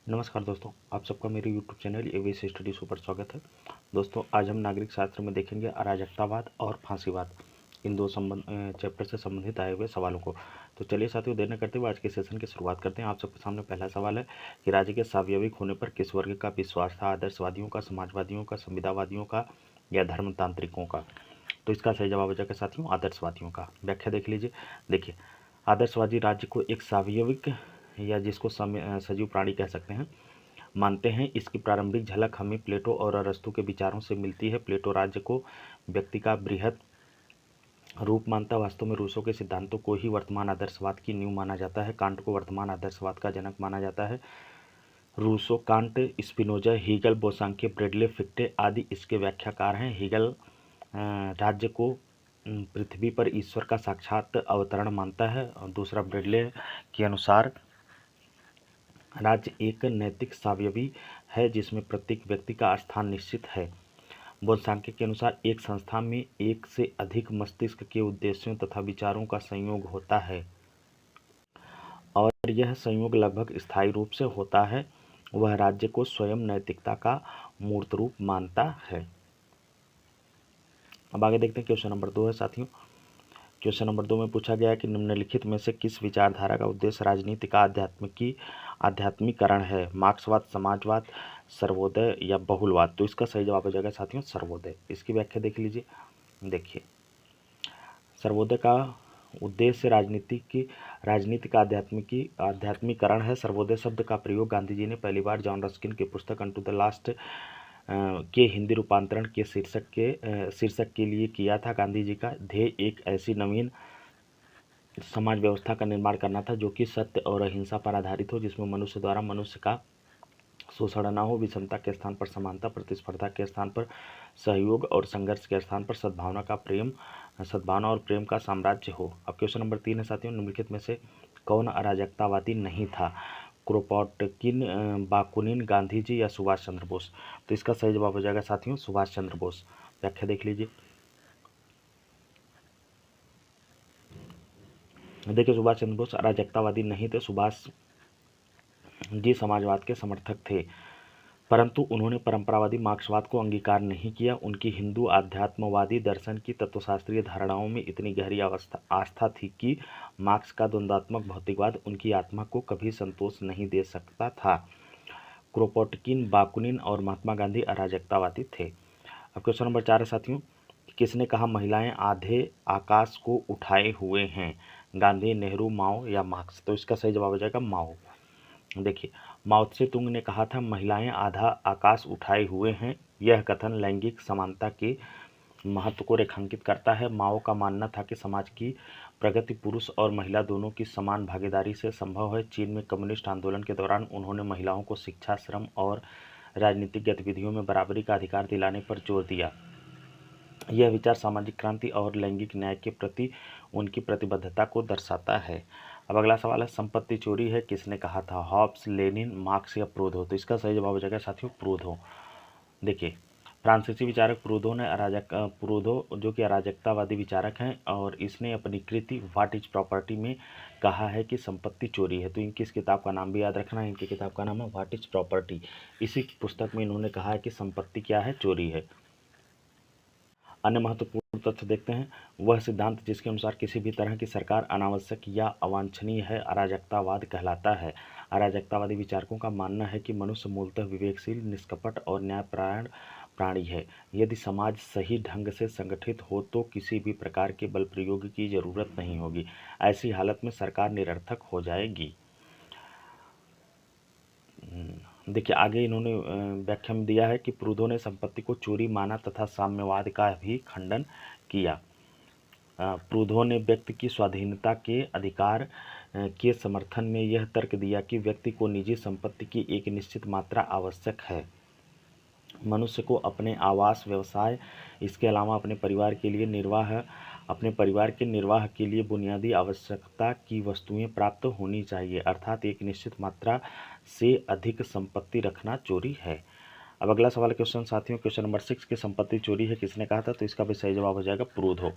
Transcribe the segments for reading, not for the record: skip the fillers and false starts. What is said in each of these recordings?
नमस्कार दोस्तों, आप सबका मेरे YouTube चैनल एवीएस स्टडीज पर स्वागत है। दोस्तों, आज हम नागरिक शास्त्र में देखेंगे अराजकतावाद और फांसीवाद, इन दो चैप्टर से संबंधित आए हुए सवालों को। तो चलिए साथियों, देर न करते हुए आज के सेशन की शुरुआत करते हैं। आप सबके सामने पहला सवाल है कि राज्य के स्वाभाविक होने पर किस वर्ग का विश्वास था? आदर्शवादियों का, समाजवादियों का, संविदावादियों का या धर्मतांत्रिकों का? तो इसका सही जवाब हो जाएगा साथियों आदर्शवादियों का। व्याख्या देख लीजिए। देखिए, आदर्शवादी राज्य को एक स्वाभाविक या जिसको सजीव प्राणी कह सकते हैं मानते हैं। इसकी प्रारंभिक झलक हमें प्लेटो और अरस्तू के विचारों से मिलती है। प्लेटो राज्य को व्यक्ति का बृहत रूप मानता। वास्तव में रूसो के सिद्धांतों को ही वर्तमान आदर्शवाद की नींव माना जाता है। कांट को वर्तमान आदर्शवाद का जनक माना जाता है। Rousseau, Kant, Spinoza, Hegel, Bosanquet, Bradley, Fichte आदि इसके व्याख्याकार हैं। हीगल राज्य को पृथ्वी पर ईश्वर का साक्षात अवतरण मानता है। दूसरा, ब्रेडले के अनुसार राज्य एक नैतिक सावयवी है जिसमें प्रत्येक व्यक्ति का स्थान निश्चित है। बोधांके के अनुसार एक संस्था में एक से अधिक मस्तिष्क के उद्देश्यों तथा विचारों का संयोग होता है और यह संयोग लगभग स्थायी रूप से होता है। वह राज्य को स्वयं नैतिकता का मूर्त रूप मानता है। अब आगे देखते हैं। क्वेश्चन नंबर 2 है साथियों। क्वेश्चन नंबर 2 में पूछा गया है कि निम्नलिखित में से किस विचारधारा का उद्देश्य राजनीति का आध्यात्मिकरण है? मार्क्सवाद, समाजवाद, सर्वोदय या बहुलवाद? तो इसका सही जवाब हो जाएगा साथियों सर्वोदय। इसकी व्याख्या देख लीजिए। देखिए, सर्वोदय का उद्देश्य राजनीति का आध्यात्मिकरण है। सर्वोदय शब्द का प्रयोग गांधी जी ने पहली बार जॉन रस्किन की पुस्तक अनटू द लास्ट के हिंदी रूपांतरण के शीर्षक के लिए किया था। गांधी जी का ध्येय एक ऐसी नवीन समाज व्यवस्था का निर्माण करना था जो कि सत्य और अहिंसा पर आधारित हो, जिसमें मनुष्य द्वारा मनुष्य का शोषण न हो, विषमता के स्थान पर समानता, प्रतिस्पर्धा के स्थान पर सहयोग और संघर्ष के स्थान पर सद्भावना और प्रेम का साम्राज्य हो। अब क्वेश्चन नंबर 3 है साथियों। निम्नलिखित में से कौन अराजकतावादी नहीं था? क्रोपोटकिन, बाकुनिन, गांधी जी या सुभाष चंद्र बोस? तो इसका सही जवाब हो जाएगा साथियों सुभाष चंद्र बोस। व्याख्या देख लीजिए। देखिए, सुभाष चंद्र बोस अराजकतावादी नहीं थे। सुभाष जी समाजवाद के समर्थक थे, परंतु उन्होंने परंपरावादी मार्क्सवाद को अंगीकार नहीं किया। उनकी हिंदू आध्यात्मवादी दर्शन की तत्वशास्त्रीय धारणाओं में इतनी गहरी आस्था थी कि मार्क्स का द्वंद्वात्मक भौतिकवाद उनकी आत्मा को कभी संतोष नहीं दे सकता था। क्रोपोटकिन, बाकुनिन और महात्मा गांधी अराजकतावादी थे। अब क्वेश्चन नंबर 4 है साथियों। किसने कहा महिलाएं आधे आकाश को उठाए हुए हैं? गांधी, नेहरू, माओ या मार्क्स? तो इसका सही जवाब हो जाएगा माओ। देखिए, माओ त्से तुंग ने कहा था महिलाएं आधा आकाश उठाए हुए हैं। यह कथन लैंगिक समानता के महत्व को रेखांकित करता है। माओ का मानना था कि समाज की प्रगति पुरुष और महिला दोनों की समान भागीदारी से संभव है। चीन में कम्युनिस्ट आंदोलन के दौरान उन्होंने महिलाओं को शिक्षा, श्रम और राजनीतिक गतिविधियों में बराबरी का अधिकार दिलाने पर जोर दिया। यह विचार सामाजिक क्रांति और लैंगिक न्याय के प्रति उनकी प्रतिबद्धता को दर्शाता है। अब अगला सवाल है, संपत्ति चोरी है किसने कहा था? हॉब्स, लेनिन, मार्क्स या प्रूदो? तो इसका सही जवाब हो जाएगा साथियों प्रूदो। देखिए, फ्रांसीसी विचारक प्रूदो जो कि अराजकतावादी विचारक हैं, और इसने अपनी कृति व्हाट इज प्रॉपर्टी में कहा है कि संपत्ति चोरी है। तो इनकी इस किताब का नाम भी याद रखना है। इनकी किताब का नाम है व्हाट इज प्रॉपर्टी। इसी पुस्तक में इन्होंने कहा है कि संपत्ति क्या है? चोरी है। अन्य महत्वपूर्ण तथ्य देखते हैं। वह सिद्धांत जिसके अनुसार किसी भी तरह की सरकार अनावश्यक या अवांछनीय है अराजकतावाद कहलाता है। अराजकतावादी विचारकों का मानना है कि मनुष्य मूलतः विवेकशील, निष्कपट और न्यायपरायण प्राणी है। यदि समाज सही ढंग से संगठित हो तो किसी भी प्रकार के बल प्रयोग की जरूरत नहीं होगी। ऐसी हालत में सरकार निरर्थक हो जाएगी। देखिए, आगे इन्होंने व्याख्या में दिया है कि प्रूदो ने संपत्ति को चोरी माना तथा साम्यवाद का भी खंडन किया। प्रूदो ने व्यक्ति की स्वाधीनता के अधिकार के समर्थन में यह तर्क दिया कि व्यक्ति को निजी संपत्ति की एक निश्चित मात्रा आवश्यक है। मनुष्य को अपने आवास, व्यवसाय, इसके अलावा अपने परिवार के निर्वाह के लिए बुनियादी आवश्यकता की वस्तुएं प्राप्त होनी चाहिए, अर्थात एक निश्चित मात्रा से अधिक संपत्ति रखना चोरी है। अब अगला सवाल क्वेश्चन साथियों, क्वेश्चन नंबर 6 की संपत्ति चोरी है किसने कहा था? तो इसका भी सही जवाब हो जाएगा प्रूदो।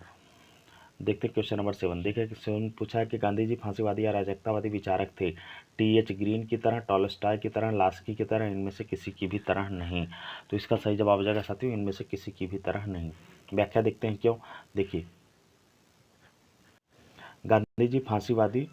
देखते हैं क्वेश्चन नंबर 7। देखिए क्वेश्चन पूछा है कि गांधी जी फांसीवादी या अराजकतावादी विचारक थे। टी.एच. ग्रीन की तरह, टॉलस्टॉय की तरह, लास्की की तरह, इनमें से किसी की भी तरह नहीं। तो इसका सही जवाब हो जाएगा साथियों, इनमें से किसी की भी तरह नहीं। व्याख्या देखते हैं क्यों। देखिए गांधी जी फांसीवादी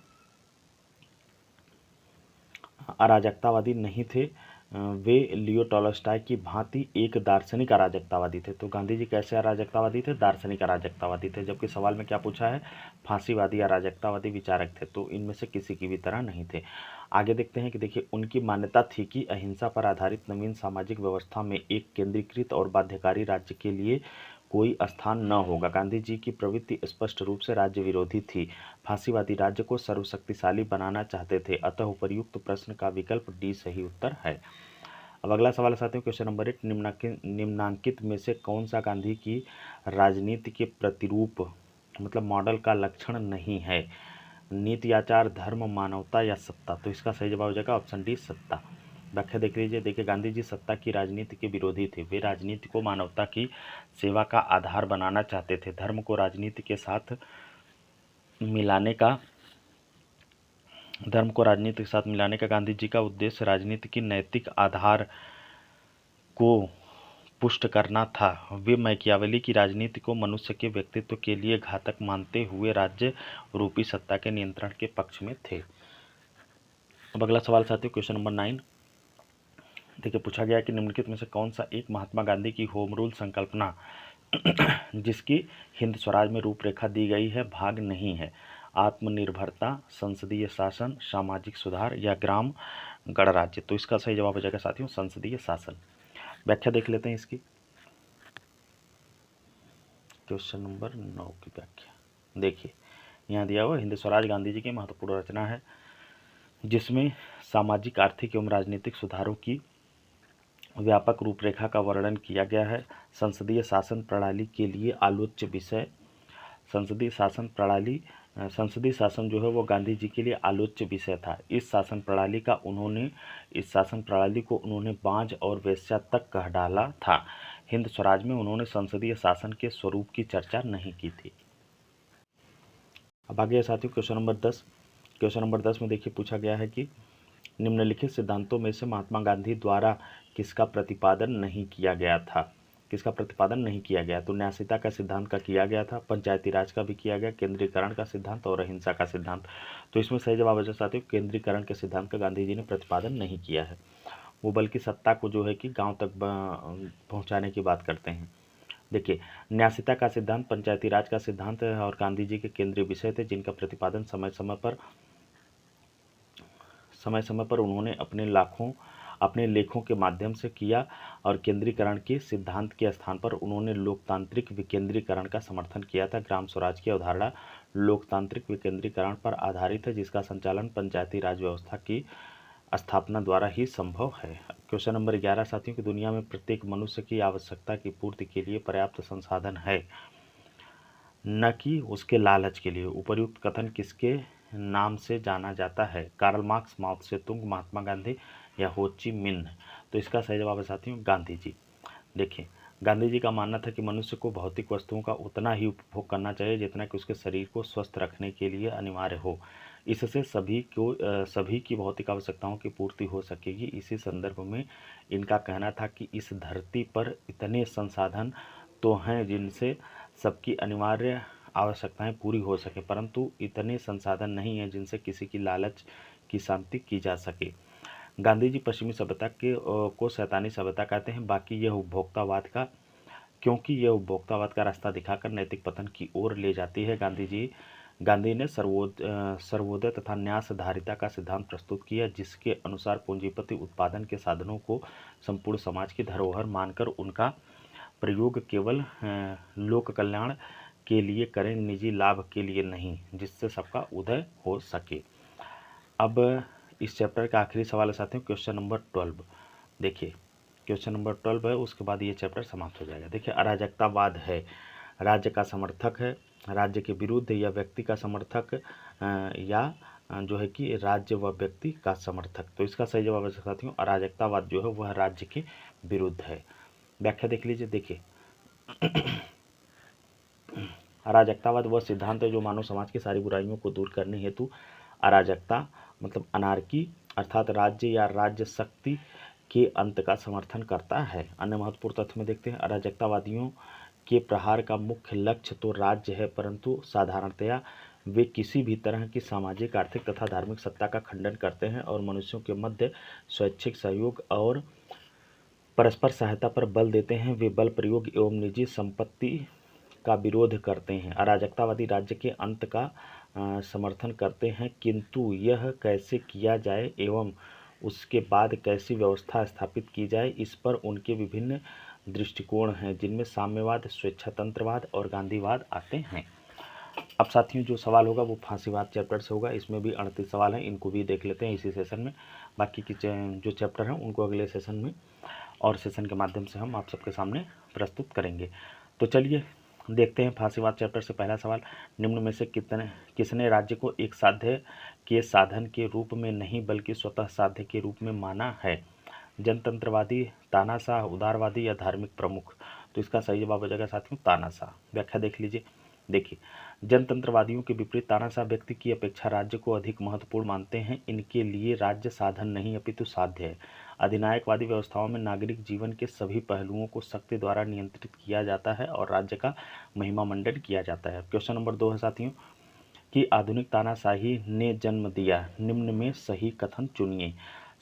अराजकतावादी नहीं थे, वे लियो टॉलस्टॉय की भांति एक दार्शनिक अराजकतावादी थे। तो गांधी जी कैसे अराजकतावादी थे, दार्शनिक अराजकतावादी थे। जबकि सवाल में क्या पूछा है, फांसीवादी अराजकतावादी विचारक थे। तो इनमें से किसी की भी तरह नहीं थे। आगे देखते हैं कि देखिए उनकी मान्यता थी कि अहिंसा पर आधारित नवीन सामाजिक व्यवस्था में एक केंद्रीकृत और बाध्यकारी राज्य के लिए कोई स्थान न होगा। गांधी जी की प्रवृत्ति स्पष्ट रूप से राज्य विरोधी थी। फांसीवादी राज्य को सर्वशक्तिशाली बनाना चाहते थे। अतः उपर्युक्त प्रश्न का विकल्प डी सही उत्तर है। अब अगला सवाल है साथियों, क्वेश्चन नंबर 8। निम्नांकित में से कौन सा गांधी की राजनीति के प्रतिरूप मतलब मॉडल का लक्षण नहीं है। नीति, आचार, धर्म, मानवता या सत्ता। तो इसका सही जवाब हो जाएगा ऑप्शन डी सत्ता। व्याख्या देख लीजिए। देखिए गांधी जी सत्ता की राजनीति के विरोधी थे। वे राजनीति को मानवता की सेवा का आधार बनाना चाहते थे। धर्म को राजनीति के साथ मिलाने का गांधी जी का उद्देश्य राजनीति की नैतिक आधार को पुष्ट करना था। वे मैकियावेली की राजनीति को मनुष्य के व्यक्तित्व के लिए घातक मानते हुए राज्य रूपी सत्ता के नियंत्रण के पक्ष में थे। अब अगला सवाल साथियों, क्वेश्चन नंबर 9। देखिए पूछा गया कि निम्नलिखित में से कौन सा एक महात्मा गांधी की होम रूल संकल्पना जिसकी हिंद स्वराज में रूपरेखा दी गई है भाग नहीं है। आत्मनिर्भरता, संसदीय शासन, सामाजिक सुधार या ग्राम गणराज्य। तो इसका सही जवाब हो जाएगा साथियों संसदीय शासन। व्याख्या देख लेते हैं इसकी। क्वेश्चन नंबर 9 की व्याख्या देखिए यहाँ दिया हुआ हिंद स्वराज गांधी जी की महत्वपूर्ण रचना है जिसमें सामाजिक, आर्थिक एवं राजनीतिक सुधारों की व्यापक रूपरेखा का वर्णन किया गया है। संसदीय शासन प्रणाली के लिए आलोच्य विषय संसदीय शासन जो है वो गांधी जी के लिए आलोच्य विषय था। इस शासन प्रणाली को उन्होंने बांझ और वेश्या तक कह डाला था। हिंद स्वराज में उन्होंने संसदीय शासन के स्वरूप की चर्चा नहीं की थी। अब आगे साथियों क्वेश्चन नंबर 10। क्वेश्चन नंबर 10 में देखिए पूछा गया है कि निम्नलिखित सिद्धांतों में से महात्मा गांधी द्वारा किसका प्रतिपादन नहीं किया गया था। तो न्यासिता का सिद्धांत का किया गया था, पंचायती राज का भी किया गया, केंद्रीकरण का सिद्धांत और अहिंसा का सिद्धांत। तो इसमें सही जवाब है साथियों केंद्रीकरण के सिद्धांत का गांधी जी ने प्रतिपादन नहीं किया है। वो बल्कि सत्ता को जो है कि गांव तक पहुंचाने की बात करते हैं। देखिए न्यासिता का सिद्धांत, पंचायती राज का सिद्धांत और गांधी जी के केंद्रीय विषय थे जिनका प्रतिपादन समय समय पर उन्होंने अपने लेखों के माध्यम से किया और केंद्रीकरण के सिद्धांत के स्थान पर उन्होंने लोकतांत्रिक विकेंद्रीकरण का समर्थन किया था। ग्राम स्वराज की अवधारणा लोकतांत्रिक विकेंद्रीकरण पर आधारित है जिसका संचालन पंचायती राज व्यवस्था की स्थापना द्वारा ही संभव है। क्वेश्चन नंबर 11 साथियों की दुनिया में प्रत्येक मनुष्य की आवश्यकता की पूर्ति के लिए पर्याप्त संसाधन है न कि उसके लालच के लिए। उपर्युक्त कथन किसके नाम से जाना जाता है। कार्ल मार्क्स, माओ त्से तुंग, महात्मा गांधी या हो ची मिन्ह। तो इसका सही जवाब है साथियों गांधी जी। देखिए गांधी जी का मानना था कि मनुष्य को भौतिक वस्तुओं का उतना ही उपभोग करना चाहिए जितना कि उसके शरीर को स्वस्थ रखने के लिए अनिवार्य हो। इससे सभी की भौतिक आवश्यकताओं की पूर्ति हो सकेगी। इसी संदर्भ में इनका कहना था कि इस धरती पर इतने संसाधन तो हैं जिनसे सबकी अनिवार्य आवश्यकताएं पूरी हो सके, परंतु इतने संसाधन नहीं हैं जिनसे किसी की लालच की शांति की जा सके। गांधी जी पश्चिमी सभ्यता को शैतानी सभ्यता कहते हैं, क्योंकि यह उपभोक्तावाद का रास्ता दिखाकर नैतिक पतन की ओर ले जाती है। गांधी ने सर्वोदय तथा न्यासधारिता का सिद्धांत प्रस्तुत किया जिसके अनुसार पूंजीपति उत्पादन के साधनों को संपूर्ण समाज की धरोहर मानकर उनका प्रयोग केवल लोक कल्याण के लिए करें, निजी लाभ के लिए नहीं, जिससे सबका उदय हो सके। अब इस चैप्टर का आखिरी सवाल है साथियों क्वेश्चन नंबर 12। देखिए क्वेश्चन नंबर 12 है, उसके बाद ये चैप्टर समाप्त हो जाएगा। देखिए अराजकतावाद है राज्य का समर्थक है, राज्य के विरुद्ध या व्यक्ति का समर्थक या जो है कि राज्य व व्यक्ति का समर्थक। तो इसका सही जवाब है साथियों अराजकतावाद जो है वह राज्य के विरुद्ध है। व्याख्या देख लीजिए। देखिए अराजकतावाद वह सिद्धांत है जो मानव समाज की सारी बुराइयों को दूर करने हेतु अराजकता मतलब अनार्की अर्थात राज्य या राज्य शक्ति के अंत का समर्थन करता है। अन्य महत्वपूर्ण तथ्य में देखते हैं, अराजकतावादियों के प्रहार का मुख्य लक्ष्य तो राज्य है, परंतु साधारणतया वे किसी भी तरह की सामाजिक, आर्थिक तथा धार्मिक सत्ता का खंडन करते हैं और मनुष्यों के मध्य स्वैच्छिक सहयोग और परस्पर सहायता पर बल देते हैं। वे बल प्रयोग एवं निजी संपत्ति का विरोध करते हैं। अराजकतावादी राज्य के अंत का समर्थन करते हैं, किंतु यह कैसे किया जाए एवं उसके बाद कैसी व्यवस्था स्थापित की जाए, इस पर उनके विभिन्न दृष्टिकोण हैं, जिनमें साम्यवाद, स्वेच्छातंत्रवाद और गांधीवाद आते हैं। अब साथियों जो सवाल होगा वो फांसीवाद चैप्टर से होगा। इसमें भी 38 सवाल हैं, इनको भी देख लेते हैं इसी सेशन में। बाकी की जो चैप्टर हैं उनको अगले सेशन में और सेशन के माध्यम से हम आप सबके सामने प्रस्तुत करेंगे। तो चलिए देखते हैं फांसीवाद चैप्टर से पहला सवाल, निम्न में से किसने राज्य को एक साध्य के साधन के रूप में नहीं बल्कि स्वतः साध्य के रूप में माना है? जनतंत्रवादी, तानाशाह, उदारवादी या धार्मिक प्रमुख? तो इसका सही जवाब हो जाएगा साथियों तानाशाह। व्याख्या देख लीजिए। देखिए, जनतंत्रवादियों के विपरीत तानाशाह व्यक्ति की अपेक्षा राज्य को अधिक महत्वपूर्ण मानते हैं। इनके लिए राज्य साधन नहीं अपितु साध्य है। अधिनायकवादी व्यवस्थाओं में नागरिक जीवन के सभी पहलुओं को शक्ति द्वारा नियंत्रित किया जाता है और राज्य का महिमा मंडन किया जाता है। क्वेश्चन नंबर 2 है साथियों कि आधुनिक तानाशाही ने जन्म दिया, निम्न में सही कथन चुनिए।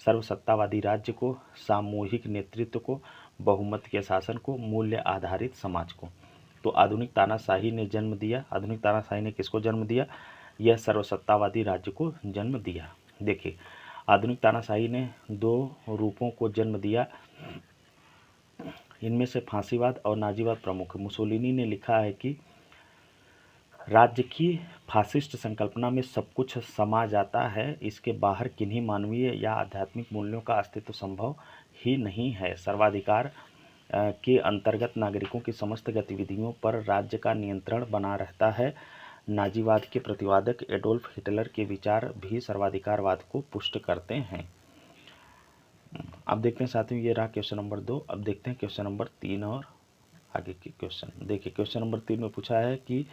सर्वसत्तावादी राज्य को, सामूहिक नेतृत्व को, बहुमत के शासन को, मूल्य आधारित समाज को। तो आधुनिक तानाशाही ने जन्म दिया, आधुनिक तानाशाही ने किसको जन्म दिया? यह सर्वसत्तावादी राज्य को जन्म दिया। देखिए, आधुनिक तानाशाही ने 2 रूपों को जन्म दिया, इनमें से फांसीवाद और नाजीवाद प्रमुख। मुसोलिनी ने लिखा है कि राज्य की फासिस्ट संकल्पना में सब कुछ समा जाता है, इसके बाहर किन्हीं मानवीय या आध्यात्मिक मूल्यों का अस्तित्व संभव ही नहीं है। सर्वाधिकार के अंतर्गत नागरिकों की समस्त गतिविधियों पर राज्य का नियंत्रण बना रहता है। नाजीवाद के प्रतिवादक एडोल्फ हिटलर के विचार भी सर्वाधिकारवाद को पुष्ट करते हैं। अब देखते हैं साथियों, ये रहा क्वेश्चन नंबर 2। अब देखते हैं क्वेश्चन नंबर 3 और आगे के क्वेश्चन। देखिए, क्वेश्चन नंबर 3 में पूछा है कि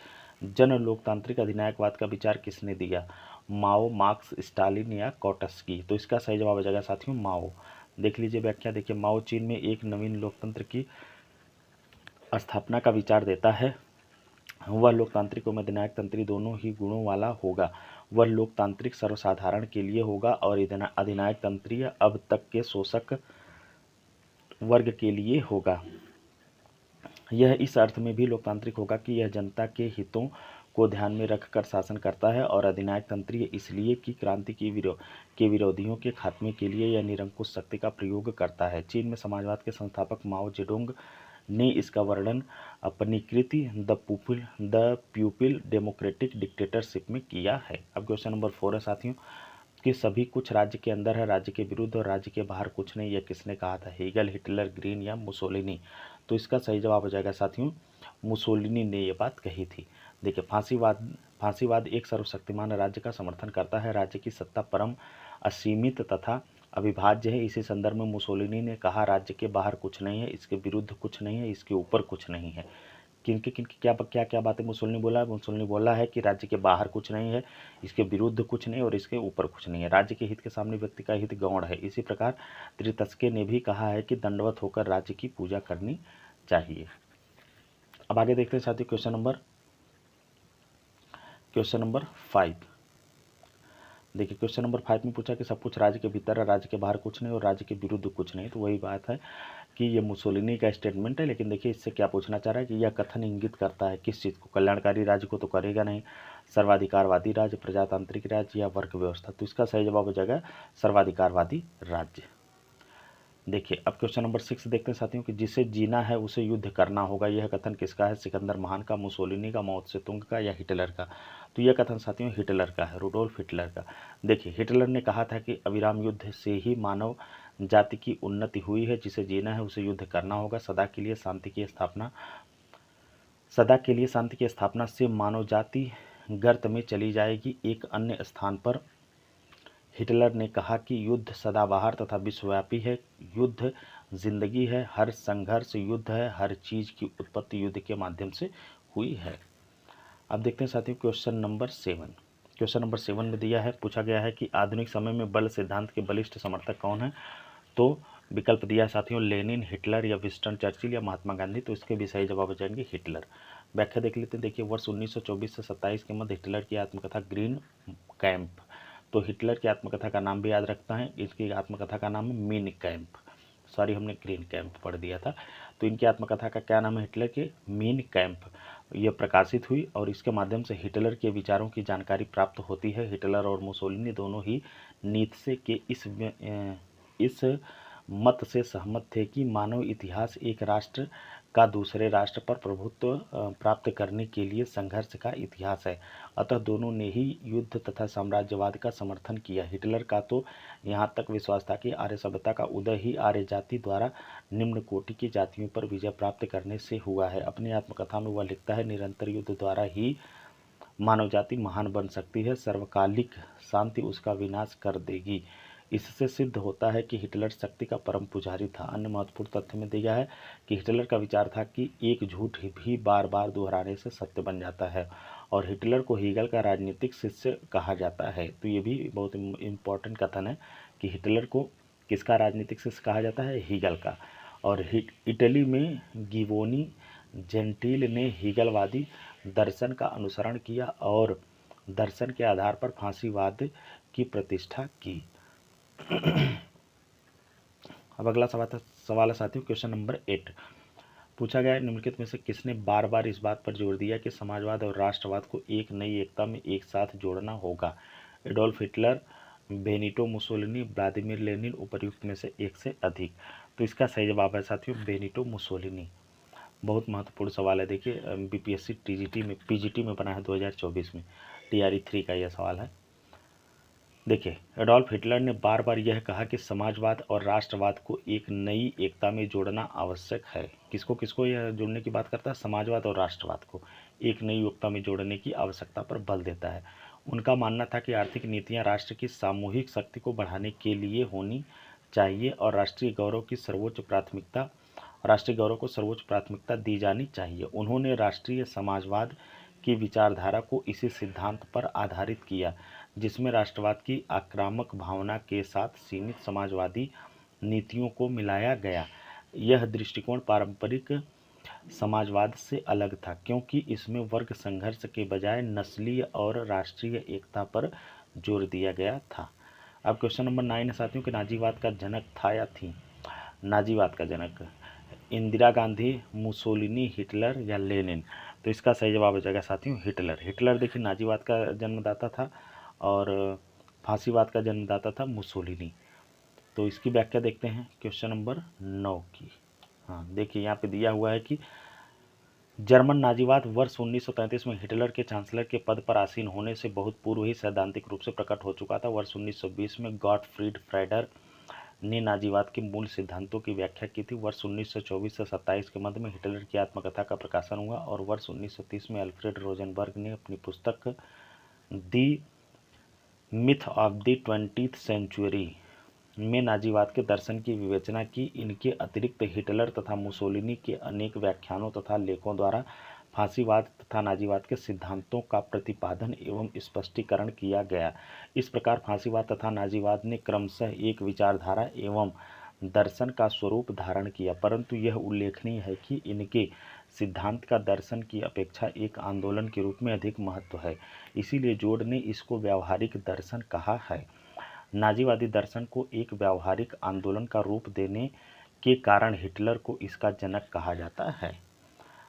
जन लोकतांत्रिक अधिनायकवाद का विचार किसने दिया? माओ, मार्क्स, स्टालिन या कौटस्की? तो इसका सही जवाब हो जाएगा साथियों माओ। देख लीजिए व्याख्या। देखिए, माओ चीन में एक नवीन लोकतंत्र की स्थापना का विचार देता है। वह लोकतांत्रिक एवं अधिनायक तंत्री दोनों ही गुणों वाला होगा। वह लोकतांत्रिक सर्वसाधारण के लिए होगा और अधिनायक तंत्रीय अब तक के शोषक वर्ग के लिए होगा। यह इस अर्थ में भी लोकतांत्रिक होगा कि यह जनता के हितों को ध्यान में रखकर शासन करता है और अधिनायक तंत्रीय इसलिए कि क्रांति के विरोधियों के खात्मे के लिए यह निरंकुश शक्ति का प्रयोग करता है। चीन में समाजवाद के संस्थापक माओ जेडोंग ने इसका वर्णन अपनी कृति द प्यूपिल डेमोक्रेटिक डिक्टेटरशिप में किया है। अब क्वेश्चन नंबर 4 है साथियों कि सभी कुछ राज्य के अंदर है, राज्य के विरुद्ध और राज्य के बाहर कुछ नहीं, यह किसने कहा था? हेगल, हिटलर, ग्रीन या मुसोलिनी? तो इसका सही जवाब हो जाएगा साथियों मुसोलिनी ने यह बात कही थी। देखिए, फांसीवाद एक सर्वशक्तिमान राज्य का समर्थन करता है। राज्य की सत्ता परम असीमित तथा अविभाज्य है। इसी संदर्भ में मुसोलिनी ने कहा, राज्य के बाहर कुछ नहीं है, इसके विरुद्ध कुछ नहीं है, इसके ऊपर कुछ नहीं है। किनकी क्या बातें मुसोलिनी बोला है? मुसोलिनी बोला है कि राज्य के बाहर कुछ नहीं है, इसके विरुद्ध कुछ नहीं और इसके ऊपर कुछ नहीं है। राज्य के हित के सामने व्यक्ति का हित गौण है। इसी प्रकार त्रितस्के ने भी कहा है कि दंडवत होकर राज्य की पूजा करनी चाहिए। अब आगे देखते हैं साथियों क्वेश्चन नंबर 5। देखिए, क्वेश्चन नंबर 5 में पूछा कि सब कुछ राज्य के भीतर है, राज्य के बाहर कुछ नहीं और राज्य के विरुद्ध कुछ नहीं। तो वही बात है कि ये मुसोलिनी का स्टेटमेंट है, लेकिन देखिए इससे क्या पूछना चाह रहा है कि यह कथन इंगित करता है किस चीज़ को? कल्याणकारी राज्य को तो करेगा नहीं, सर्वाधिकारवादी राज्य, प्रजातांत्रिक राज्य या वर्ग व्यवस्था? तो इसका सही जवाब हो जाएगा सर्वाधिकारवादी राज्य। देखिए, अब क्वेश्चन नंबर 6 देखते हैं साथियों कि जिसे जीना है उसे युद्ध करना होगा। यह कथन किसका है? सिकंदर महान का, मुसोलिनी का, माओ त्से-तुंग का या हिटलर का? तो यह कथन साथियों हिटलर का है, रुडोल्फ हिटलर का। देखिए, हिटलर ने कहा था कि अविराम युद्ध से ही मानव जाति की उन्नति हुई है। जिसे जीना है उसे युद्ध करना होगा। सदा के लिए शांति की स्थापना से मानव जाति गर्त में चली जाएगी। एक अन्य स्थान पर हिटलर ने कहा कि युद्ध सदाबहार तथा विश्वव्यापी है। युद्ध जिंदगी है, हर संघर्ष युद्ध है, हर चीज की उत्पत्ति युद्ध के माध्यम से हुई है। अब देखते हैं साथियों क्वेश्चन नंबर 7। क्वेश्चन नंबर 7 में दिया है, पूछा गया है कि आधुनिक समय में बल सिद्धांत के बलिष्ठ समर्थक कौन है। तो विकल्प दिया है साथियों लेनिन, हिटलर या विंस्टन चर्चिल या महात्मा गांधी। तो इसके भी सही जवाब हो जाएंगे हिटलर। व्याख्या देख लेते हैं। देखिए, वर्ष 1924 से 27 के मध्य हिटलर की आत्मकथा ग्रीन कैंप। तो हिटलर की आत्मकथा का नाम भी याद रखता है, इसकी आत्मकथा का नाम है मीन कैंप। सॉरी, हमने ग्रीन कैंप पढ़ दिया था। तो इनकी आत्मकथा का क्या नाम है हिटलर के, मीन कैंप। यह प्रकाशित हुई और इसके माध्यम से हिटलर के विचारों की जानकारी प्राप्त होती है। हिटलर और मुसोलिनी दोनों ही नीत्शे के इस मत से सहमत थे कि मानव इतिहास एक राष्ट्र का दूसरे राष्ट्र पर प्रभुत्व प्राप्त करने के लिए संघर्ष का इतिहास है। अतः दोनों ने ही युद्ध तथा साम्राज्यवाद का समर्थन किया। हिटलर का तो यहाँ तक विश्वास था कि आर्य सभ्यता का उदय ही आर्य जाति द्वारा निम्न कोटि की जातियों पर विजय प्राप्त करने से हुआ है। अपनी आत्मकथा में वह लिखता है, निरंतर युद्ध द्वारा ही मानव जाति महान बन सकती है, सर्वकालिक शांति उसका विनाश कर देगी। इससे सिद्ध होता है कि हिटलर शक्ति का परम पुजारी था। अन्य महत्वपूर्ण तथ्य में दिया है कि हिटलर का विचार था कि एक झूठ भी बार बार दोहराने से सत्य बन जाता है और हिटलर को हीगल का राजनीतिक शिष्य कहा जाता है। तो ये भी बहुत इम्पोर्टेंट कथन है कि हिटलर को किसका राजनीतिक शिष्य कहा जाता है, हीगल का। और इटली में गिबोनी जेंटिल ने हीगलवादी दर्शन का अनुसरण किया और दर्शन के आधार पर फांसीवाद की प्रतिष्ठा की। अब अगला सवाल है साथियों क्वेश्चन नंबर 8। पूछा गया है, निम्नलिखित में से किसने बार बार इस बात पर जोर दिया कि समाजवाद और राष्ट्रवाद को एक नई एकता में एक साथ जोड़ना होगा। Adolf Hitler, Benito Mussolini, Vladimir Lenin, उपर्युक्त में से एक से अधिक। तो इसका सही जवाब है साथियों बेनिटो मुसोलिनी। बहुत महत्वपूर्ण सवाल है। देखिए, बीपीएससी पीजीटी में बना है 2024 में, TRE 3 का यह सवाल है। देखिए, एडोल्फ हिटलर ने बार बार यह कहा कि समाजवाद और राष्ट्रवाद को एक नई एकता में जोड़ना आवश्यक है। किसको किसको यह जोड़ने की बात करता है, समाजवाद और राष्ट्रवाद को एक नई एकता में जोड़ने की आवश्यकता पर बल देता है। उनका मानना था कि आर्थिक नीतियां राष्ट्र की सामूहिक शक्ति को बढ़ाने के लिए होनी चाहिए और राष्ट्रीय गौरव को सर्वोच्च प्राथमिकता दी जानी चाहिए। उन्होंने राष्ट्रीय समाजवाद की विचारधारा को इसी सिद्धांत पर आधारित किया, जिसमें राष्ट्रवाद की आक्रामक भावना के साथ सीमित समाजवादी नीतियों को मिलाया गया। यह दृष्टिकोण पारंपरिक समाजवाद से अलग था, क्योंकि इसमें वर्ग संघर्ष के बजाय नस्लीय और राष्ट्रीय एकता पर जोर दिया गया था। अब क्वेश्चन नंबर 9 है साथियों कि नाजीवाद का जनक था या थी। नाजीवाद का जनक इंदिरा गांधी, मुसोलिनी, हिटलर या लेनिन। तो इसका सही जवाब हो जाएगा साथियों हिटलर। हिटलर देखिए नाजीवाद का जन्मदाता था और फांसीवाद का जन्मदाता था मुसोलिनी। तो इसकी व्याख्या देखते हैं क्वेश्चन नंबर 9 की। हाँ, देखिए यहाँ पे दिया हुआ है कि जर्मन नाजीवाद वर्ष 1933 में हिटलर के चांसलर के पद पर आसीन होने से बहुत पूर्व ही सैद्धांतिक रूप से प्रकट हो चुका था। वर्ष 1920 में गॉटफ्रीड फ्रेडर ने नाजीवाद के मूल सिद्धांतों की व्याख्या की थी। वर्ष 1924 से 27 के मध्य में हिटलर की आत्मकथा का प्रकाशन हुआ और वर्ष 1930 में अल्फ्रेड रोजनबर्ग ने अपनी पुस्तक the myth of the 20th century में नाजीवाद के दर्शन की विवेचना की। इनके अतिरिक्त हिटलर तथा मुसोलिनी के अनेक व्याख्यानों तथा लेखों द्वारा फांसीवाद तथा नाजीवाद के सिद्धांतों का प्रतिपादन एवं स्पष्टीकरण किया गया। इस प्रकार फांसीवाद तथा नाजीवाद ने क्रमशः एक विचारधारा एवं दर्शन का स्वरूप धारण किया, परंतु यह उल्लेखनीय है कि इनके सिद्धांत का दर्शन की अपेक्षा एक आंदोलन के रूप में अधिक महत्व है। इसीलिए जोड ने इसको व्यावहारिक दर्शन कहा है। नाजीवादी दर्शन को एक व्यावहारिक आंदोलन का रूप देने के कारण हिटलर को इसका जनक कहा जाता है।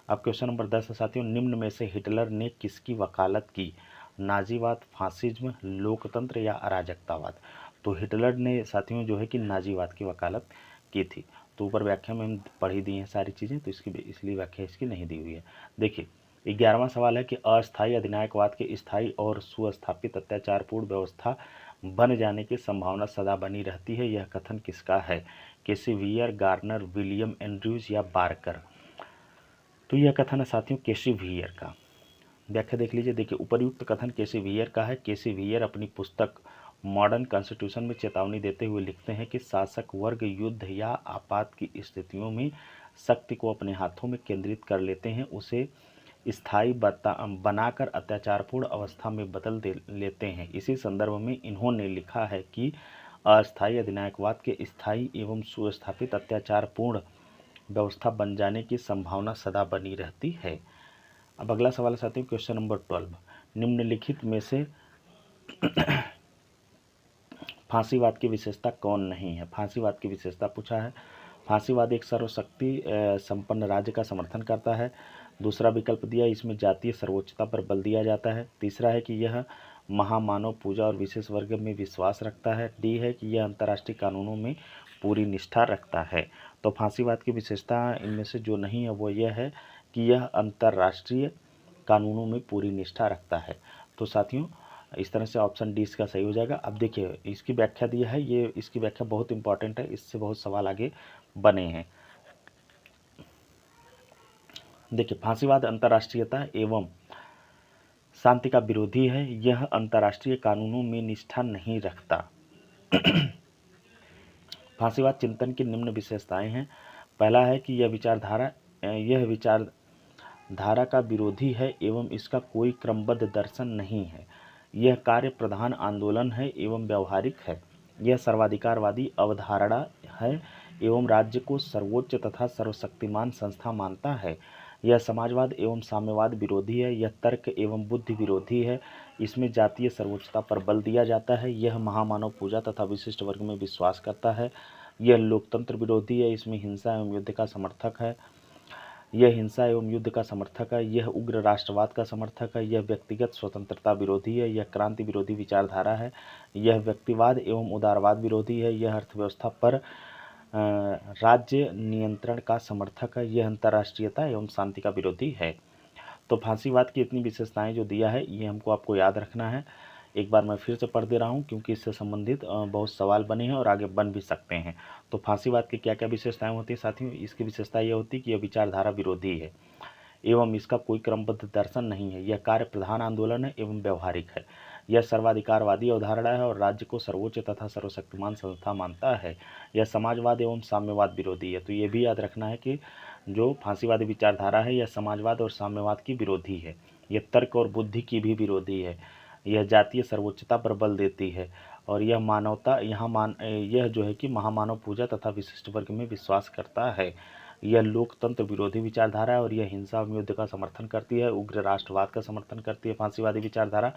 अब क्वेश्चन नंबर 10 है साथियों, निम्न में से हिटलर ने किसकी वकालत की। नाजीवाद, फासिज्म, लोकतंत्र या अराजकतावाद। तो हिटलर ने साथियों जो है कि नाजीवाद की वकालत की थी। तो ऊपर व्याख्या में हम पढ़ ही दी हैं सारी चीज़ें, तो इसलिए व्याख्या इसकी नहीं दी हुई है। देखिए, 11वां सवाल है कि अस्थायी अधिनायकवाद के स्थायी और सुस्थापित अत्याचारपूर्ण व्यवस्था बन जाने की संभावना सदा बनी रहती है। यह कथन किसका है। केसीवियर, गार्नर, विलियम एंड्रयूज या बार्कर। तो यह कथन है साथियों केसीवियर का। व्याख्या देख लीजिए। देखिए, उपर्युक्त कथन केसीवियर का है। केसीवियर अपनी पुस्तक मॉडर्न कॉन्स्टिट्यूशन में चेतावनी देते हुए लिखते हैं कि शासक वर्ग युद्ध या आपात की स्थितियों में शक्ति को अपने हाथों में केंद्रित कर लेते हैं। उसे स्थायी बनाकर अत्याचारपूर्ण अवस्था में बदल लेते हैं। इसी संदर्भ में इन्होंने लिखा है कि अस्थायी अधिनायकवाद के स्थायी एवं सुस्थापित अत्याचारपूर्ण व्यवस्था बन जाने की संभावना सदा बनी रहती है। अब अगला सवाल साथियों, क्वेश्चन नंबर 12, निम्नलिखित में से फांसीवाद की विशेषता कौन नहीं है? फांसीवाद की विशेषता पूछा है। फांसीवाद एक सर्वशक्ति संपन्न राज्य का समर्थन करता है। दूसरा विकल्प दिया, इसमें जातीय सर्वोच्चता पर बल दिया जाता है। तीसरा है कि यह महामानव पूजा और विशेष वर्ग में विश्वास रखता है। डी है कि यह अंतर्राष्ट्रीय कानूनों में पूरी निष्ठा रखता है। तो फांसीवाद की विशेषता इनमें से जो नहीं है वो यह है कि यह अंतर्राष्ट्रीय कानूनों में पूरी निष्ठा रखता है। तो साथियों इस तरह से ऑप्शन डी इसका सही हो जाएगा। अब देखिए इसकी व्याख्या दी है, ये इसकी व्याख्या बहुत इंपॉर्टेंट है, इससे बहुत सवाल आगे बने हैं। देखिए फांसीवाद अंतर्राष्ट्रीयता एवं शांति का विरोधी है। यह अंतर्राष्ट्रीय कानूनों में निष्ठा नहीं रखता। फांसीवाद चिंतन की निम्न विशेषताएं हैं। पहला है कि यह विचारधारा का विरोधी है एवं इसका कोई क्रमबद्ध दर्शन नहीं है। यह कार्य प्रधान आंदोलन है एवं व्यवहारिक है। यह सर्वाधिकारवादी अवधारणा है एवं राज्य को सर्वोच्च तथा सर्वशक्तिमान संस्था मानता है। यह समाजवाद एवं साम्यवाद विरोधी है। यह तर्क एवं बुद्धि विरोधी है। इसमें जातीय सर्वोच्चता पर बल दिया जाता है। यह महामानव पूजा तथा विशिष्ट वर्ग में विश्वास करता है। यह लोकतंत्र विरोधी है। इसमें हिंसा एवं युद्ध का समर्थक है। यह उग्र राष्ट्रवाद का समर्थक है। यह व्यक्तिगत स्वतंत्रता विरोधी है। यह क्रांति विरोधी विचारधारा है। यह व्यक्तिवाद एवं उदारवाद विरोधी है। यह अर्थव्यवस्था पर राज्य नियंत्रण का समर्थक है। यह अंतर्राष्ट्रीयता एवं शांति का विरोधी है। तो फांसीवाद की इतनी विशेषताएं जो दिया है ये हमको आपको याद रखना है। एक बार मैं फिर से पढ़ दे रहा हूँ क्योंकि इससे संबंधित बहुत सवाल बने हैं और आगे बन भी सकते हैं। तो फांसीवाद की क्या क्या विशेषताएं होती है साथियों? इसकी विशेषता यह होती है कि यह विचारधारा विरोधी है एवं इसका कोई क्रमबद्ध दर्शन नहीं है। यह कार्य प्रधान आंदोलन है एवं व्यवहारिक है। यह सर्वाधिकारवादी अवधारणा है और राज्य को सर्वोच्च तथा सर्वशक्तिमान संस्था मानता है। यह समाजवाद एवं साम्यवाद विरोधी है। तो ये भी याद रखना है कि जो फांसीवादी विचारधारा है यह समाजवाद और साम्यवाद की विरोधी है। यह तर्क और बुद्धि की भी विरोधी है। यह जातीय सर्वोच्चता पर बल देती है और यह जो है कि महामानव पूजा तथा विशिष्ट वर्ग में विश्वास करता है। यह लोकतंत्र विरोधी विचारधारा है और यह हिंसा एवं युद्ध का समर्थन करती है। उग्र राष्ट्रवाद का समर्थन करती है। फांसीवादी विचारधारा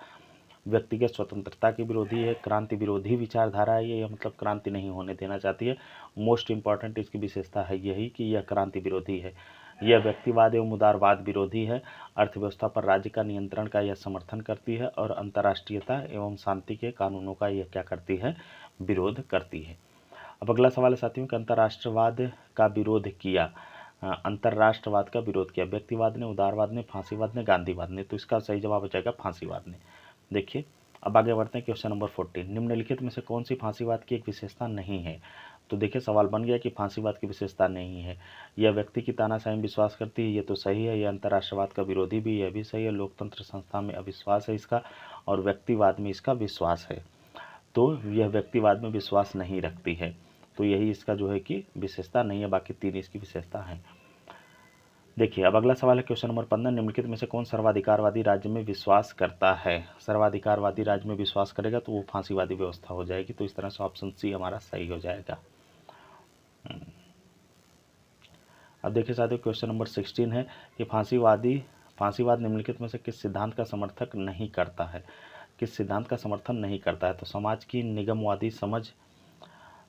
व्यक्तिगत स्वतंत्रता के विरोधी है। क्रांति विरोधी विचारधारा है। यह मतलब क्रांति नहीं होने देना चाहती है। मोस्ट इंपॉर्टेंट इसकी विशेषता है यही कि यह क्रांति विरोधी है। यह व्यक्तिवाद एवं उदारवाद विरोधी है। अर्थव्यवस्था पर राज्य का नियंत्रण का यह समर्थन करती है और अंतर्राष्ट्रीयता एवं शांति के कानूनों का यह क्या करती है? विरोध करती है। अब अगला सवाल है साथियों कि अंतर्राष्ट्रवाद का विरोध किया। अंतर्राष्ट्रवाद का विरोध किया व्यक्तिवाद ने, उदारवाद ने, फांसीवाद ने, गांधीवाद ने। तो इसका सही जवाब हो जाएगा फांसीवाद ने। देखिए अब आगे बढ़ते हैं क्वेश्चन नंबर 14, निम्नलिखित में से कौन सी फांसीवाद की एक विशेषता नहीं है? तो देखिए सवाल बन गया कि फांसीवाद की विशेषता नहीं है। यह व्यक्ति की तानाशाही में विश्वास करती है, ये तो सही है। यह अंतर्राष्ट्रवाद का विरोधी भी, यह भी सही है। लोकतंत्र संस्था में अविश्वास है इसका, और व्यक्तिवाद में इसका विश्वास है। तो यह व्यक्तिवाद में विश्वास नहीं रखती है। तो यही इसका जो है कि विशेषता नहीं है, बाकी तीन इसकी विशेषता है। देखिए अब अगला सवाल है क्वेश्चन नंबर 15, निम्नलिखित में से कौन सर्वाधिकारवादी राज्य में विश्वास करता है? सर्वाधिकारवादी राज्य में विश्वास करेगा तो वो फांसीवादी व्यवस्था हो जाएगी। तो इस तरह से ऑप्शन सी हमारा सही हो जाएगा। अब देखिए साथियों क्वेश्चन नंबर 16 है कि फांसीवाद निम्नलिखित में से किस सिद्धांत का समर्थक नहीं करता है? किस सिद्धांत का समर्थन नहीं करता है? तो समाज की निगमवादी समझ,